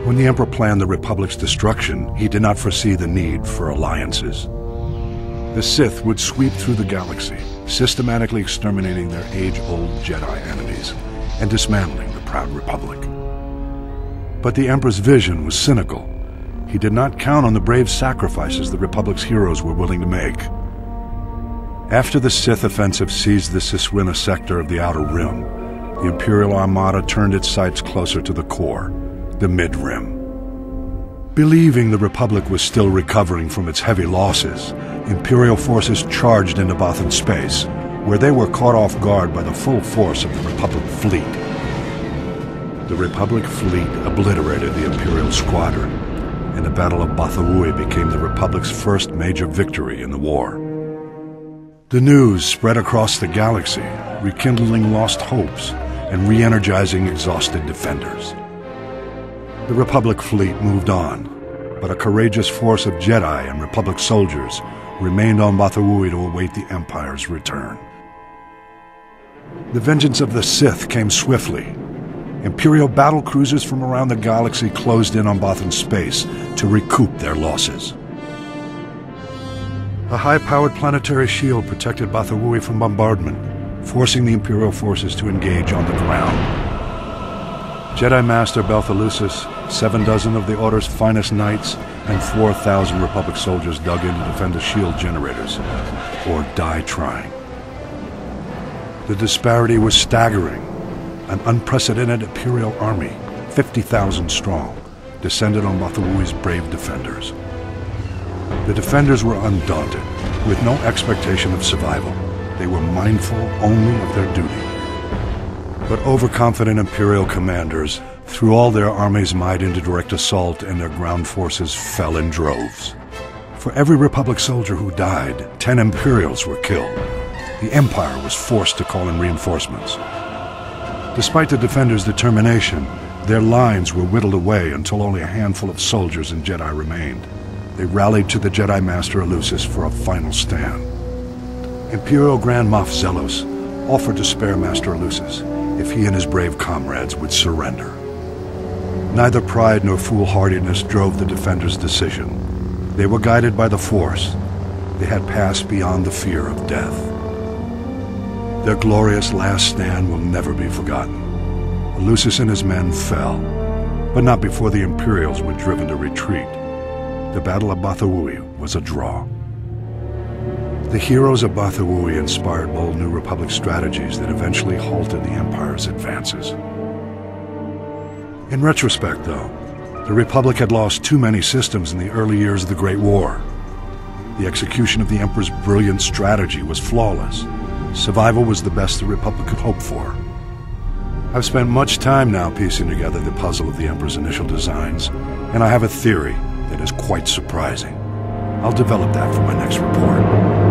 When the Emperor planned the Republic's destruction, he did not foresee the need for alliances. The Sith would sweep through the galaxy, systematically exterminating their age-old Jedi enemies and dismantling the proud Republic. But the Emperor's vision was cynical. He did not count on the brave sacrifices the Republic's heroes were willing to make. After the Sith offensive seized the Siswina sector of the Outer Rim, the Imperial Armada turned its sights closer to the core, the Mid-Rim. Believing the Republic was still recovering from its heavy losses, Imperial forces charged into Bothan space, where they were caught off guard by the full force of the Republic fleet. The Republic fleet obliterated the Imperial squadron, and the Battle of Bothawui became the Republic's first major victory in the war. The news spread across the galaxy, rekindling lost hopes and re-energizing exhausted defenders. The Republic fleet moved on, but a courageous force of Jedi and Republic soldiers remained on Bothawui to await the Empire's return. The vengeance of the Sith came swiftly. Imperial battle cruisers from around the galaxy closed in on Bothan space to recoup their losses. A high-powered planetary shield protected Bothawui from bombardment, forcing the Imperial forces to engage on the ground. Jedi Master Belthalusis, 7 dozen of the Order's finest knights, and 4,000 Republic soldiers dug in to defend the shield generators, or die trying. The disparity was staggering. An unprecedented Imperial army, 50,000 strong, descended on Bothawui's brave defenders. The defenders were undaunted, with no expectation of survival. They were mindful only of their duty. But overconfident Imperial commanders threw all their army's might into direct assault, and their ground forces fell in droves. For every Republic soldier who died, 10 Imperials were killed. The Empire was forced to call in reinforcements. Despite the defenders' determination, their lines were whittled away until only a handful of soldiers and Jedi remained. They rallied to the Jedi Master Elusis for a final stand. Imperial Grand Moff Zelos offered to spare Master Elusis if he and his brave comrades would surrender. Neither pride nor foolhardiness drove the defenders' decision. They were guided by the Force. They had passed beyond the fear of death. Their glorious last stand will never be forgotten. Elusis and his men fell, but not before the Imperials were driven to retreat. The Battle of Bothawui was a draw. The heroes of Bothawui inspired bold New Republic strategies that eventually halted the Empire's advances. In retrospect, though, the Republic had lost too many systems in the early years of the Great War. The execution of the Emperor's brilliant strategy was flawless. Survival was the best the Republic could hope for. I've spent much time now piecing together the puzzle of the Emperor's initial designs, and I have a theory that is quite surprising. I'll develop that for my next report.